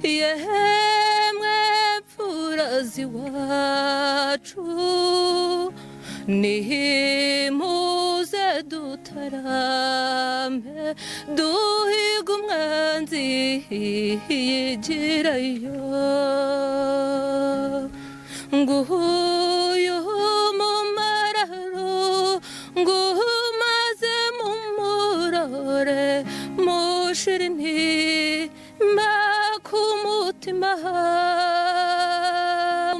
yemwe pfurazi wacu nimuze dutarambe duhiga umwanzi yigirayo nguyu mumararo ngumaze mumurore mushirini makumutima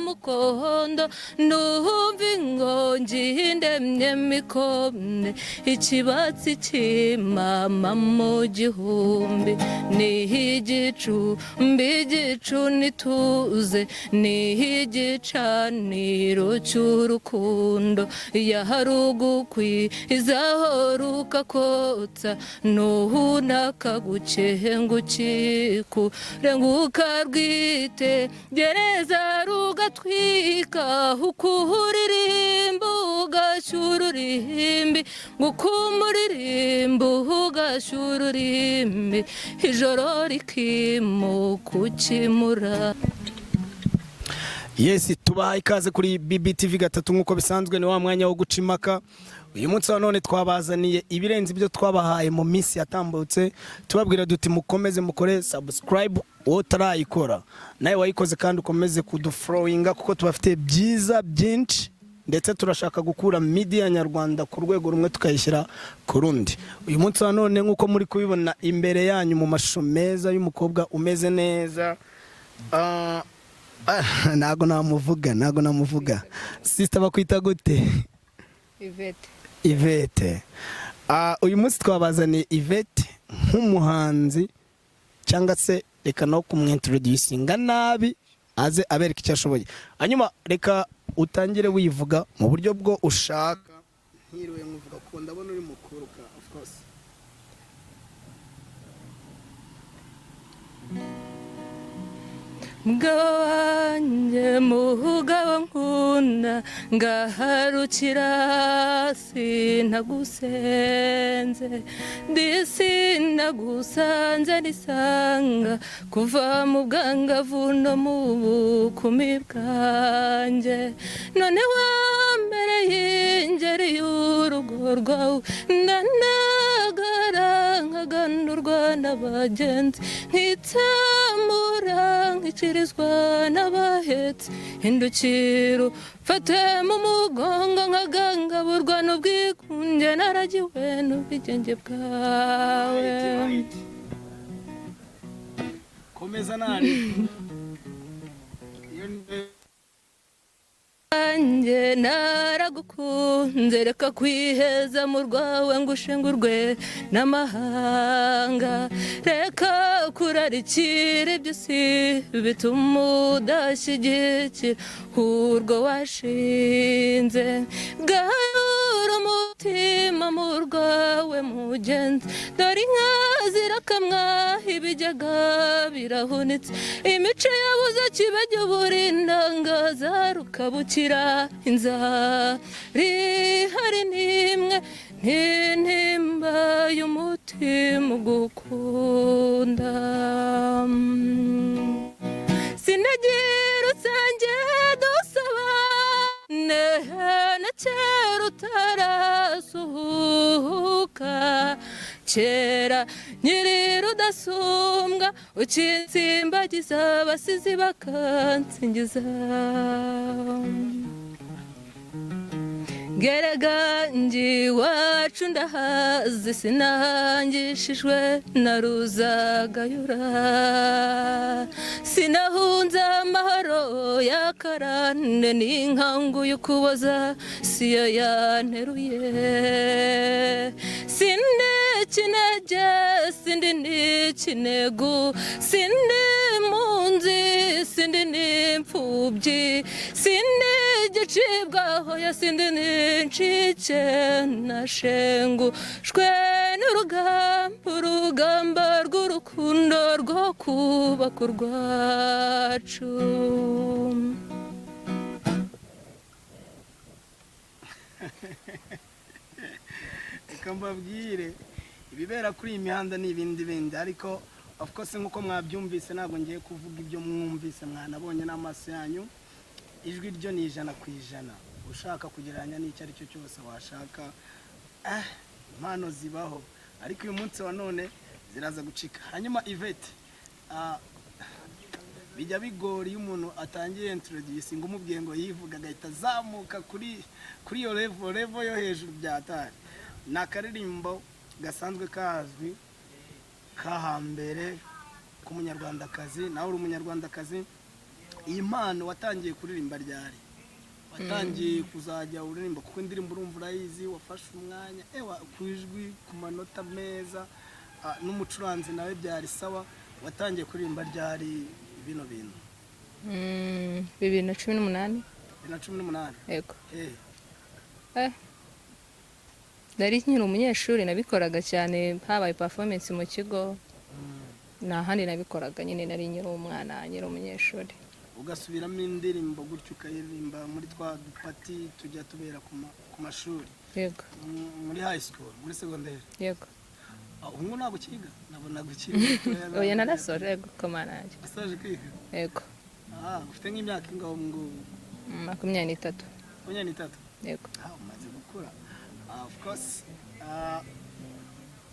mukondo numva ingongi ndemye mikomne ikibatsi cy'imama mu gihumbi nihigicumbi igicu nituze nihigicaniro cy'urukundo yaharugukwizaho rukakotsa nuhunakagucengukiku renguka rwite gereza rugatwika ukuririmba ugashyururimbi ngukumuririmba ugashyururimbi ijoro rikimukukimura. Yes, tubaha ikaze kuri BBTV gatatu nkuko bisanzwe ni wa mwanya wo guca impaka. Uyu munsi wa none twabazaniye ibirenze ibyo twabahaye mu minsi yatambutse, tubabwira duti mukomeze mukore subscribe utarayikora, nawe wayikoze kandi ukomeze kudufollowinga kuko tubafite byiza byinshi, ndetse turashaka gukura media nyarwanda ku rwego rumwe tukayishyira ku rundi. Uyu munsi wa none nkuko muri kubibona imbere yanyu mu mashusho meza y'umukobwa umeze neza, nago namuvuga sister bakwita gute? Yvette. Uyu munsi twabazaniye Yvette nk'umuhanzi cyangwa se reka no kumwintroducinga nabi aze abereka icyo ashoboye, hanyuma reka utangire wivuga mu buryo bwo ushaka. Ntiriwe nkuvuga ko ndabona uri mukuru ka of course. Mgawanje mugabo nkunda ngaharukira sinagusenze ndisinagusanze nisanga kuva mu bwangavu no mu bukumi bwanjye none wambere y'ingeri y'urugo rwawe ndanagara nkaganurwa n'abagenzi nkitsamura nk'ikirizwa n'abahetse hindukiro fate mu mugongo nkagangaburwa n'ubwigunge naragiwe n'ubwigenge bwawe. Komeza nani Anje naragukunze reka kwiheza mu rwawe ngushengurwe n'amahanga, reka kurarikira ibyo si bituma udashyigikira urwo washinze, gahura umutima mu rwawe mugenzi dore inka zirakamwa ibijyaga birahunitse imico yabuze kibajya uburindangaza rukabukira inzara rihari n'imwe ntintimba y'umutima ugukunda sinagira usange dusaba na kera utarasuhuka kera nyiri rudasumbwa ukitsimbagiza abasizi bakansingiza gerega nji wacu ndahazi sinahangishijwe na ruzagayura sinahunze amahoro yakarande n'inkangu y'ukuboza siyo yanteruye sinde kinege sindi n'ikinegu sindi munzi sindi n'imfubyi sindi igicibwaho ya sindi n'incike nashengushwe n'urugamba rw'urukundo rwo kubaka urwacu. Reka mbabwire ibibera kuri iyi mihanda n'ibindi bindi, ariko of course nkuko mwabyumvise ntabwo ngiye kuvuga ibyo mwumvise mwanabonye n'amaso yanyu. Ijwi ryo ni 100%. Ushaka kugereranya n'icyo ari cyo cyose washaka, impano zibaho, ariko uyu munsi wa none ziraza gucika. Hanyuma Yvette, bijya bigora iyo umuntu atangiye introduce ngo umubwiye ngo yivuga agahita azamuka kuri iyo level yo hejuru byatari. Ni akaririmbo gasanzwe kazwi kahambere k'umunyarwandakazi, nawe uri umunyarwandakazi. Iyi mpano watangiye kuririmba ryari? Watangiye kuzajya uririmba kuko indirimbo urumva urayizi, wafashe umwanya kwijwi ku manota meza, n'umucuranzi nawe byari sawa. Watangiye kuririmba ryari bino bintu? 2018. 2018? Yego. Nari nkiri umunyeshuri nabikoraga cyane, habaye performance mu kigo, nta handi nabikoraga, nyine nari nkiri umwana, nkiri umunyeshuri. Ugasubiramo indirimbo gutyo ukayiririmba muri twa dupati tujya tubera ku mashuri? Yego. Muri high school, muri secondaire? Yego. Ubu ntabwo ukiga? Nabona gukiga. Oya narasoje, yego, komana yanjye. Asoje kwiga? Yego. Ufite nk'imyaka ingaho ngubu? 23. 23? Yego. Umaze gukura. Of course,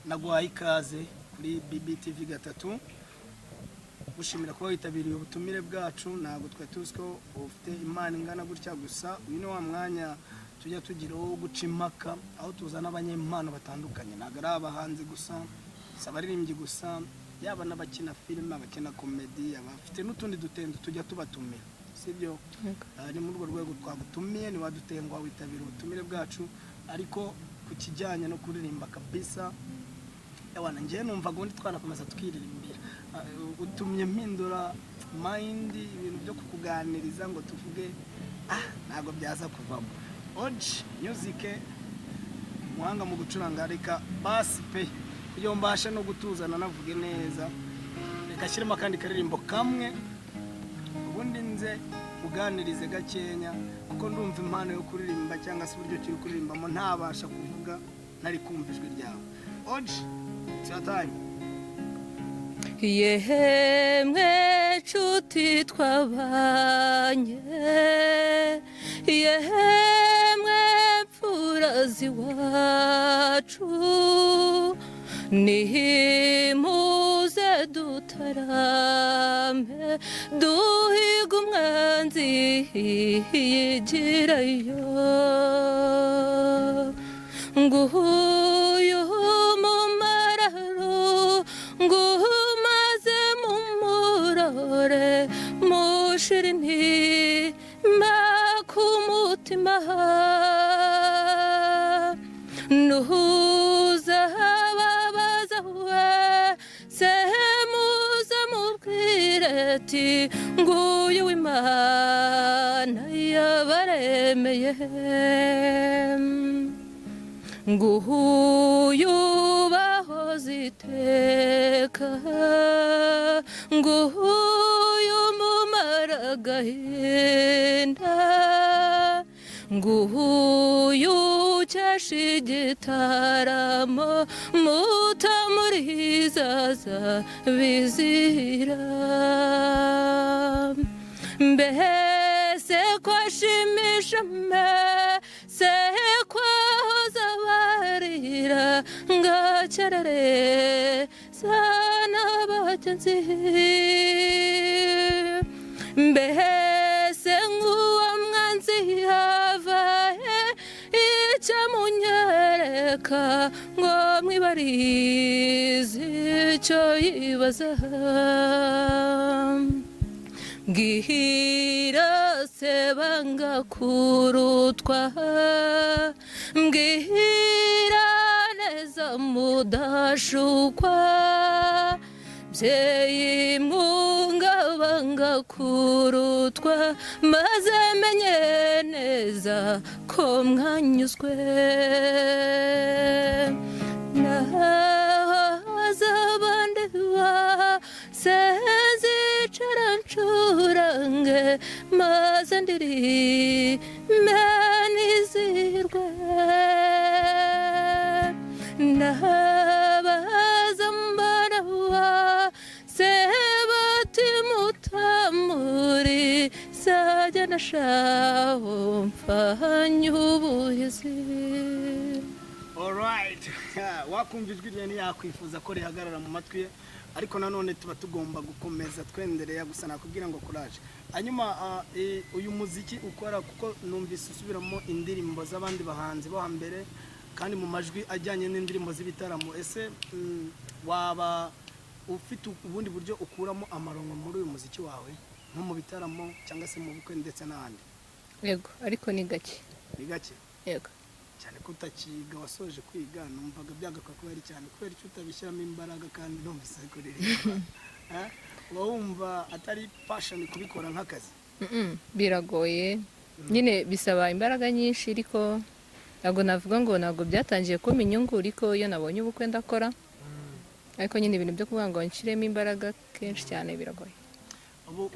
naguhaye ikaze kuri BBTV gatatu. Gushimira kuba witabiriye ubutumire bwacu. Ntabwo twe tuzi ko ufite imana ingana gutya, gusa uyu ni wa mwanya tujya tugira wo guca impaka, aho tuzana abanyempano batandukanye. Ntabwo ari abahanzi gusa, si abaririmbyi gusa, yaba n'abakina filime, abakina komedi, abafite n'utundi dutendo tujya tubatumira, sibyo? Ni muri urwo rwego twagutumiye, niwadutenguha witabira ubutumire bwacu. Ariko ku kijyanye no kuririmba kabisa, ngiye numva ngo twanakomeza twiririmbira. Utumye mpindura mind, ibintu byo kukuganiriza ngo tuvuge ntabwo byaza kuvamo. Oji music muhanga mu gucuranga, reka basi pe kugira mbashe no gutuzana navuge neza, reka shyiremo kandi karirimbo kamwe ubundi nze uganirize gakenya, kuko ndumva impano yo kuririmba cyangwa se uburyo cyo kuririmbamo ntabasha kuvuga nari kumva ijwi ryawe. Oji cyatanye. Yemwe nshuti twabanye, yemwe mfura z'iwacu, nimuze dutarame duhiga umwanzi yigirayo. Nguyu mumararo, ngumaze mumurore, mushirini makumutima, nuza babaza we semuza mubwire ati nguyu w'Imana yabaremeye. Nguyu bahoze iteka, nguyu mumara agahinda, nguyu ukesha igitaramo mutamurizaza bizira. Mbese kwashimisha mbese kwahoza barira ngacerere sana bagenzi. Mbese nk'uwo mwanzi yavahe icyo munyereka ngo mwibarize icyo yibaza. Mbwira se banga kurutwa, mbwira neza mudashukwa, byeyi mwunga banga kurutwa, maze menye neza ko mwanyuzwe. Nazabandeba sezicara ncurange, maze ndirimbe nizirwe. Nabaza mbarawa muri sajya nashaho mfanye ubuhizi. Alright. Wakumva ijwi rye ntiyakwifuza ko rihagarara mu matwi ye, ariko nanone tuba tugomba gukomeza twendereye gusa nakubwira ngo courage. Hanyuma uyu muziki ukora kuko numvise usubiramo indirimbo z'abandi bahanzi bo hambere kandi mu majwi ajyanye n'indirimbo z'ibitaramo, ese waba ufite ubundi buryo ukuramo amarongo muri uyu muziki wawe nko mu bitaramo cyangwa se mu bukwe ndetse n'ahandi? Yego, ariko ni gake. Ni gake? Yego. Cyane ko utakiga wasoje kwiga, numvaga byagakwa kubera cyane kubera icyo utabishyiramo imbaraga kandi numvise kuririmba. Uba wumva atari passion kubikora nk'akazi? Biragoye, nyine bisaba imbaraga nyinshi, ariko ntabwo navuga ngo ntabwo byatangiye kumpa inyungu, ariko iyo nabonye ubukwe ndakora, ariko nyine ibintu byo kuvuga ngo nshyiremo imbaraga kenshi cyane biragoye.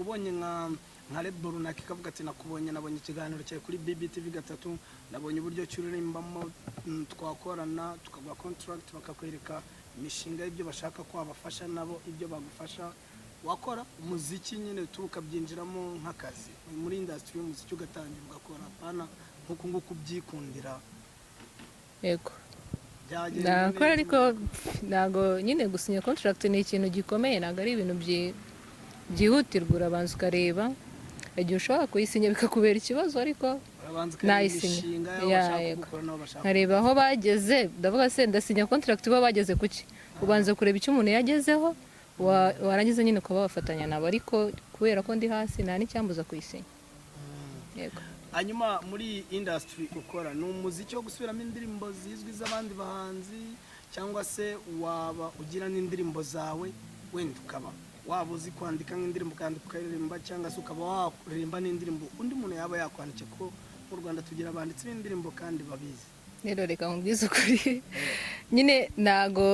Ubonye nka Red Bull runaka ikavuga ati nabonye ikiganiro cyawe kuri BBTV gatatu, nabonye uburyo cyuririmbamo, twakorana tukaguha contract bakakwereka imishinga y'ibyo bashaka ko wabafasha nabo ibyo bagufasha, wakora umuziki nyine tukabyinjiramo nk'akazi muri industry y'umuziki ugatangira ugakora pana nkuko nguko ubyikundira? Yego, nakora, ariko ntabwo nyine gusinya contract ni ikintu gikomeye, ntabwo ari ibintu byihutirwa, urabanza ukareba igihe ushobora kuyisinya bikakubera ikibazo, ariko nayisinya nkareba aho bageze, ndavuga se ndasinya contract bo bageze kuki, ubanza kureba icyo umuntu yagezeho warangiza nyine ukaba wafatanya nabo, ariko kubera ko ndi hasi nta n'icyambuza kuyisinya. Yego. Hanyuma muri industry ukora ni umuziki wo gusubiramo indirimbo zizwi z'abandi bahanzi, cyangwa se waba ugira n'indirimbo zawe wenda ukaba waba uzi kwandika nk'indirimbo kandi ukaririmba, cyangwa se ukaba wakuririmba n'indirimbo undi muntu yaba yakwandika, ko mu Rwanda tugira abanditsi b'indirimbo kandi babizi? Rero reka nkubwize ukuri, nyine ntago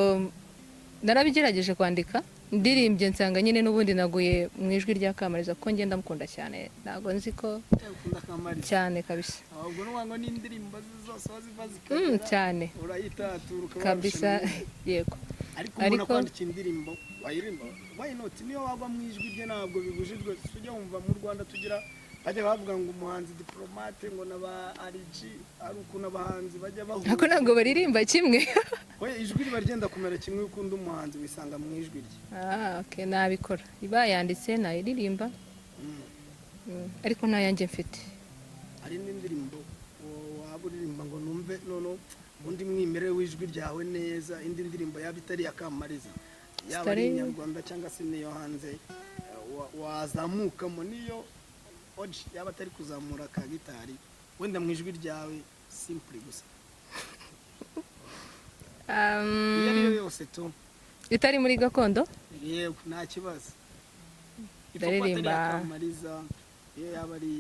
narabigerageje kwandika ndirimbye, nsanga nyine n'ubundi naguye mu ijwi rya Kamariza kuko ngenda mukunda cyane, ntago nzi ko cyane kabisa. Ahubwo n'uwango n'indirimbo zose waziva zikagera cyane urayitatura ukaba kabisa. Yego, ariko umuntu akwandika indirimbo wayirimba, why not? Niyo wagwa mu ijwi rye ntabwo bibujijwe. Tujya wumva mu Rwanda tugira bajya bavuga ngo umuhanzi diplomate ngo naba RG, ari ukuntu abahanzi bajya bahuza, ariko ntabwo baririmba kimwe. Oya, ijwi riba ryenda kumera kimwe, ukunda umuhanzi wisanga mu ijwi rye. Okay, nabikora, iba yanditse nayiririmba, ariko ntayanjye mfite. Hari n'indirimbo waba uririmba ngo numve nono undi mwimerere w'ijwi ryawe neza, indi ndirimbo yaba itari ya Kamariza, yaba ari Inyarwanda cyangwa se niyo hanze, wazamukamo niyo oji yaba atari kuzamura ka gitari wenda mu ijwi ryawe simple gusa? Iyo yose tu itari muri gakondo? Yego, nta kibazo. Ndaririmba Kamariza iyo yaba ari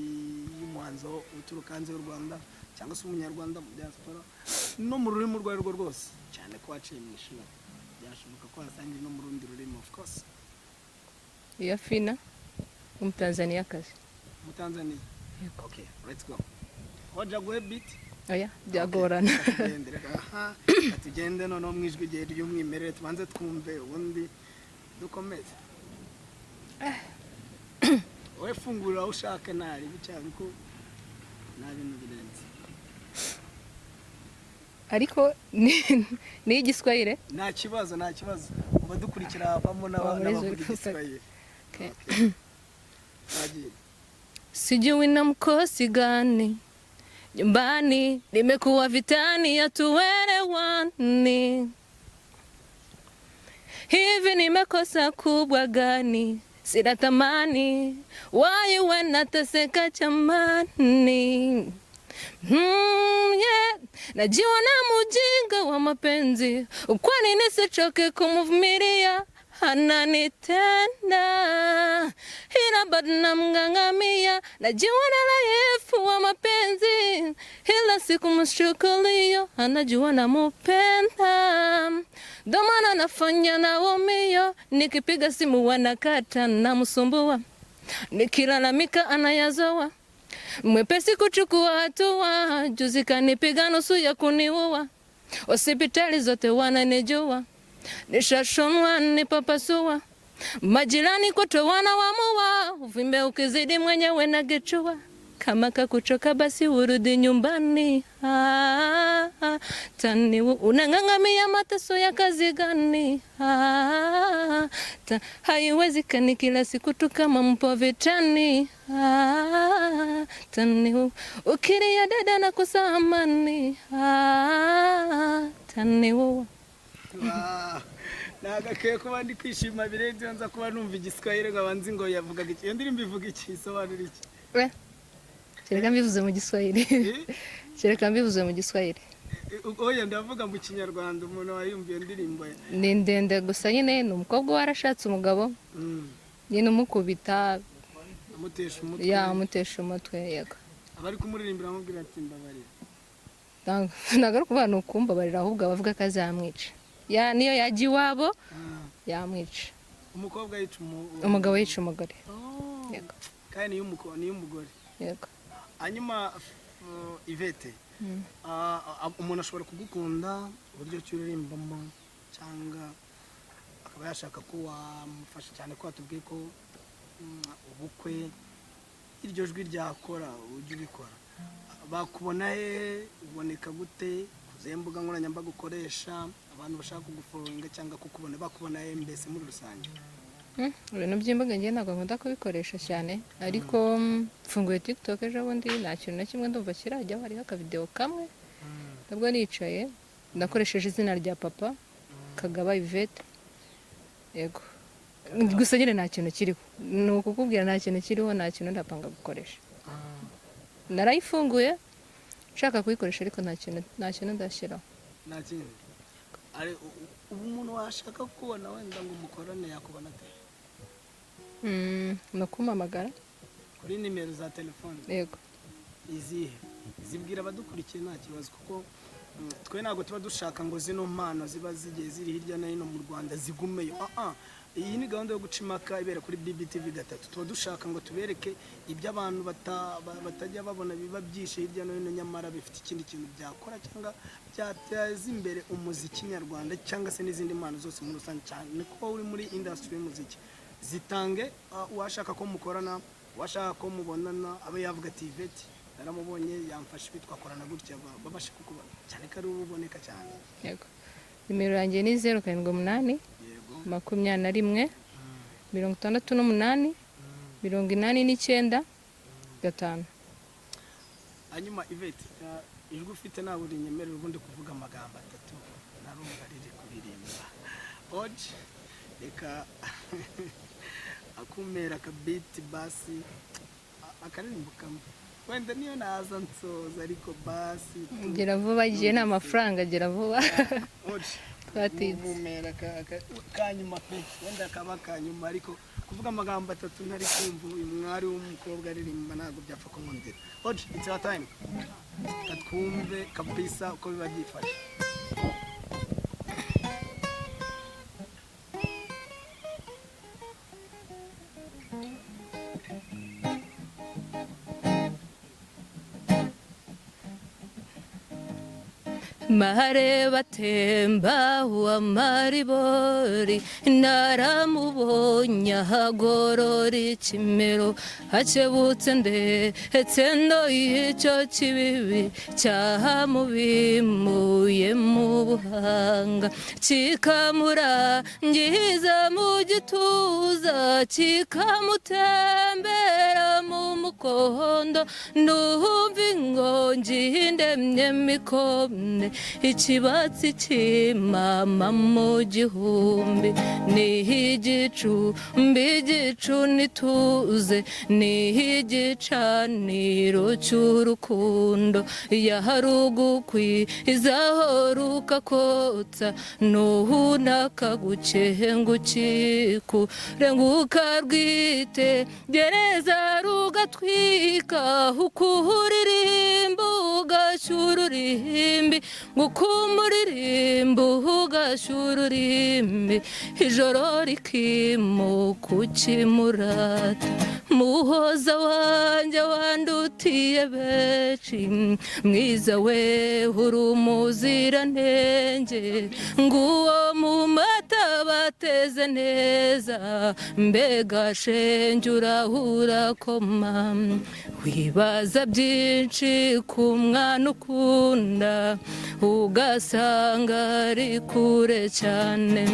y'umuhanzi uturuka hanze y'u Rwanda cyangwa se umunyarwanda mu diaspora no mu rurimi urwo arirwo rwose, cyane ko waciye mu ishuri byashoboka ko wasangiye no mu rundi rurimi of course. Iya Fina Umutanzania kazi. Umutanzania? Yego. Okay, let's go. Hoja go a bit. Oya, byagorana. Tugende noneho mu ijwi rye ry'umwimerere tubanze twumve ubundi dukomeze. Wowe fungura ushaka nari bicyane ko nta bintu birenze. Ariko ni igiswahili? Nta kibazo, nta kibazo. Uba dukurikira havamo n'abavuga igiswahili. Okay. Sijui na mkosi gani nyumbani, nimekuwa vitani hatuelewani, hivi nimekosa kubwa gani? Sina tamani waiwe nateseka chamani. Yeah. Najiona mujinga wa mapenzi, kwani nisichoke kumuvumilia, ananitenda ila bado namng'ang'amia. Najiona dhaifu wa mapenzi, ila sikumshukulia, anajua namupenda, ndo maana nafanya naumia. Nikipiga simu wanakata, namsumbua, nikilalamika anayazoa, mwepesi kuchukua hatua. Juzi kanipiga nusu ya kuniua, hospitali zote wananijua, nishashonwa nipapasua, Majirani kote wanaamua, uvimbe ukizidi mwenyewe na gechua. Kama kakuchoka basi urudi nyumbani. Tani unang'ang'amia mateso ya kazi gani? Haiwezekani kila siku tu kama mpo vitani. Tani ukilia dada na kosa amani. Tani nagakwiye kuba ndi kwishima birenze nza kuba numva igiswahili ngabanzi ngo yavugaga iki. Iyo ndirimbo ivuga iki? Sobanura iki? Kereka mbivuze mu Giswahili. Kereka mbivuze mu Giswahili. Oya ndavuga mu Kinyarwanda umuntu wayumviye ndirimbo ye. Ni ndende gusa nyine ni umukobwa warashatse umugabo. Nyine umukubita amutesha umutwe. Amutesha umutwe yego. Abari kumuririmbira amubwira ati mbabarira. Nagaruka abantu ukumbabarira ahubwo bavuga ko azamwica. Niyo yagiye iwabo yamwica. Umukobwa yica umugabo yica umugore. Yego. Kandi niyo umugore. Yego. Hanyuma Yvette umuntu ashobora kugukunda uburyo cyuririmbamo cyangwa akaba yashaka ko wamufasha cyane ko watubwiye ko ubukwe iryo jwi ryakora ujye ubikora. Bakubona he? Uboneka gute? Kuzihe mbuga nkoranyambaga ukoresha? Abantu bashaka kugufollowinga cyangwa kukubona bakubona he mbese muri rusange? Ibintu by'imbuga ngiye ntabwo nkunda kubikoresha cyane, ariko mfunguye TikTok ejo bundi nta kintu na kimwe ndumva kirajyaho, hariho akavideo kamwe nabwo nicaye nakoresheje izina rya papa Kagaba Yvette. Yego gusa nyine nta kintu kiriho, ni ukukubwira nta kintu kiriho, nta kintu ndapanga gukoresha. Narayifunguye nshaka kuyikoresha ariko nta kintu ndashyiraho. Nta kintu ari umuntu washaka kubona wenda ngo mukorane yakubona ate? No kumamagara kuri nimero za telefone. Yego. Izihe zibwira abadukurikiye nta kibazo kuko twe ntabwo tuba dushaka ngo zino mpano ziba zigiye ziri hirya no hino mu Rwanda zigumeyo. Iyi ni gahunda yo gucimaka ibera kuri BBTV gatatu. Tuba dushaka ngo tubereke ibyo abantu batajya babona biba byishe hirya no hino nyamara bifite ikindi kintu byakora cyangwa byateza imbere umuziki nyarwanda cyangwa se n'izindi mpano zose muri rusange cyane ko uri muri industry y'umuziki. Zitange uwashaka ko mukorana, uwashaka ko mubonana abe yavuga ati Yvette naramubonye yamfashe bitwakorana gutya babashe kukubona cyane ko ari uboneka cyane. Yego. Nimero yanjye ni 078 21 68 89 5. Hanyuma Yvette ijwi ufite nawe uri nyemerera ubundi kuvuga amagambo atatu narumva riri kuririmba. Oje reka akumera kabiti basi akaririmbo kamwe wenda niyo naza nsoza ariko basi gira vuba giye na amafaranga gira vuba. Oje twatizumera kanyuma pe wenda kaba kanyuma ariko kuvuga amagambo atatu ntari kumva uyu mwari w'umukobwa aririmba ntabwo byapfa kumundira. Oje it's our time katwumve kabisa uko biba byifashe. Mare batemba wa maribori naramubonye hagorori Kimero hacebutse ndetse ndo icyo kibibi cyahamubimuye mu buhanga kikamurangiza mu gituza kikamutembera mu mukondo numva ingongi ndemye mikomne ikibatsi kimama mu gihumbi nihigicumbi igicu nituze nihigicaniro cy'urukundo yaharugukwizaho rukakotsa nuhunakagucengukikure ngukarwite gereza rugatwika ukuririmba ugashyururimbi ngukumuririmba ugashyururimbi ijoro rikimuka ukimurata muhoza wanjye wandutiye benshi mwiza we uri umuziranenge nguwo mu mata bateze neza mbega shenge urahura koma wibaza byinshi ku mwana ukunda ugasanga ari kure cyane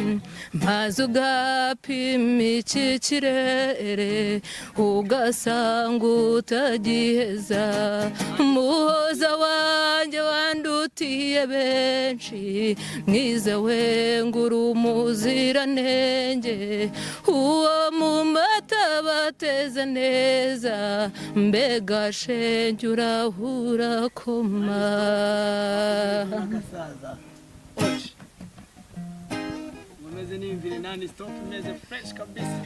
maze ugapima iki kirere ugasanga utagiheza muhoza wanjye wandutiye benshi mwiza we ngura umuziranenge uwo mu mata bateze neza mbega shenge urahura koma mumeze n'imvire nani stop meze fresh kabisa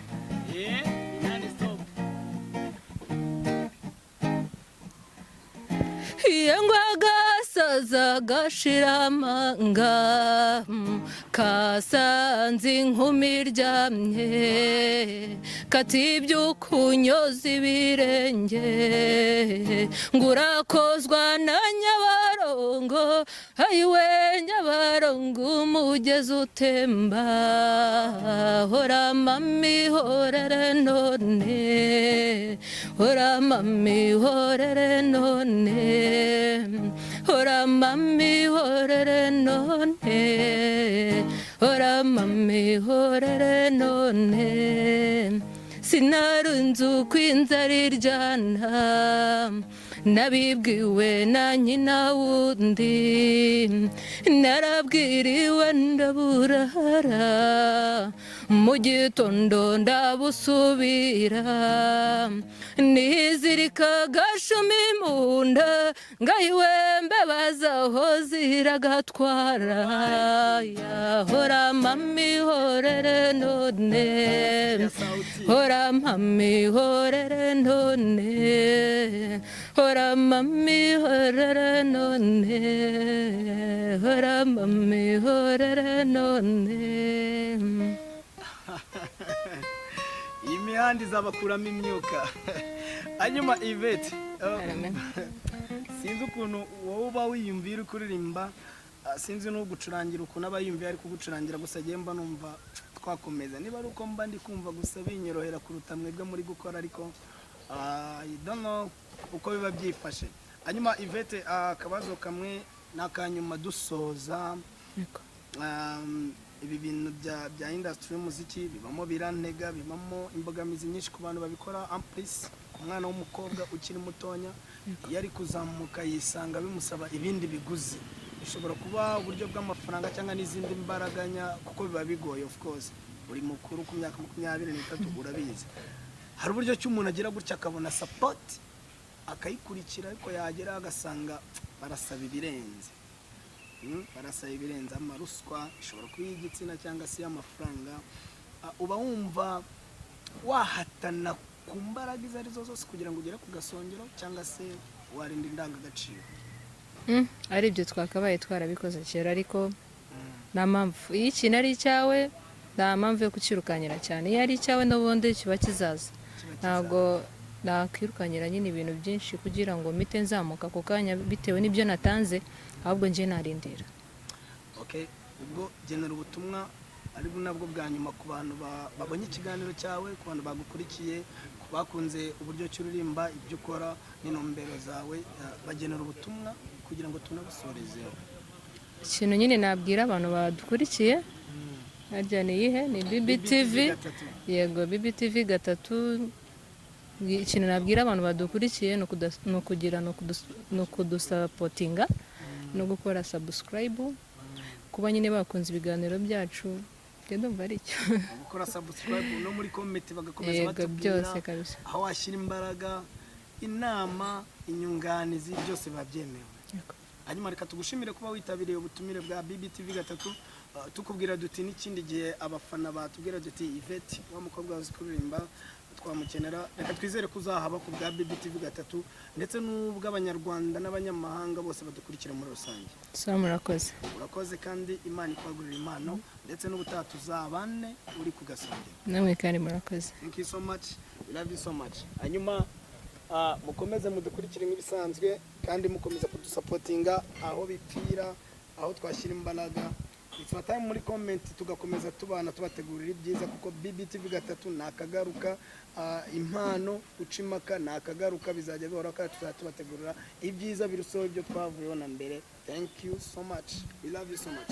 nani stop gasaza gashiramanga kasanze inkumi iryamye katibyukunyoza ibirenge ngurakozwa na Nyabarongo ayiwe Nyabarongo umugezi utemba hora mami horere none hora mami horere none hora mami horere none hora mami horere none sinarunze uko inzara iryana nabibwiwe na nyina wundi narabwiriwe ndaburara mu gitondo ndabusubira nizirika agashumi mu nda ngahiwe mbebazaho ziragatwara yahora mami horere none hora mami horere none hora mami horere none hora mami horere none. iyi mihanda izabakuramo imyuka hanyuma Yvette sinzi ukuntu wowe uba wiyumvira kuririmba sinzi n'ugucurangira ukuntu aba yiyumviye ari kugucurangira gusa agiye mba numva twakomeza niba ari uko mba ndi kumva gusa binyorohera kuruta mwebwe muri gukora ariko I don't know uko biba byifashe hanyuma Yvette akabazo kamwe n'akanyuma dusoza ibi bintu bya industry y'umuziki bibamo birantega bibamo imbogamizi nyinshi ku bantu babikora amplis ku mwana w'umukobwa ukiri mutonya iyo ari kuzamuka yisanga bimusaba ibindi biguzi bishobora kuba uburyo bw'amafaranga cyangwa n'izindi mbaraganya kuko biba bigoye of course uri mukuru ku myaka 23 urabizi hari uburyo cy'umuntu agira gutya akabona support akayikurikira ariko yagera agasanga barasaba ibirenze barasaba ibirenze amaruswa ishobora kuba y'igitsina cyangwa se y'amafaranga uba wumva wahatana ku mbaraga izo arizo zose kugira ngo ugere ku gasongero cyangwa se warinda indangagaciro ari ibyo twakabaye twarabikoze kera ariko nta mpamvu iyo ikintu ari icyawe nta mpamvu yo kukirukankira cyane iyo ari icyawe n'ubundi kiba kizaza ntabwo nakwirukanyira nyine ibintu byinshi kugira ngo mpite nzamuka ku kanya bitewe n'ibyo natanze ahubwo njye narindira ubwo genera ubutumwa ari nabwo bwa nyuma ku bantu babonye ikiganiro cyawe ku bantu bagukurikiye ku bakunze uburyo cy'uririmba ibyo ukora n'intumbero zawe bagenera ubutumwa kugira ngo tunabusorezeho ikintu nyine nabwira abantu badukurikiye harya ni iyihe ni BBTV yego BBTV 3 ikintu nabwira abantu badukurikiye no kugira no kudusapotinga no gukora subscribe kuba nyine bakunze ibiganiro byacu ndumva ari cyo gukora subscribe no muri comment bagakomeza batubwira aho washyira imbaraga inama inyunganizi byose babyemewe hanyuma reka tugushimire kuba witabiriye ubutumire bwa BBTV 3 tukubwira duti n'ikindi gihe abafana batubwira duti Yvette wa mukobwa wazi kuririmba twamukenera reka twizere kuzahaba ku bwa BBTV 3 ndetse n'ubw'abanyarwanda n'abanyamahanga bose badukurikira muri rusange murakoze urakoze kandi Imana ikwagurira impano ndetse n'ubutaha tuzabane uri ku gasongero namwe kandi murakoze thank you so much we love you so much hanyuma mukomeze mudukurikire nk'ibisanzwe kandi mukomeza kudusapotinga aho bipfira aho twashyira imbaraga dufata muri comment tugakomeza tubana tubategurira ibyiza kuko BBTV gatatu nakagaruka impano ucimaka nakagaruka bizajya bihora kandi tuzatubategurira ibyiza biruseho ibyo twavuyeho na mbere. Thank you so much, we love you so much.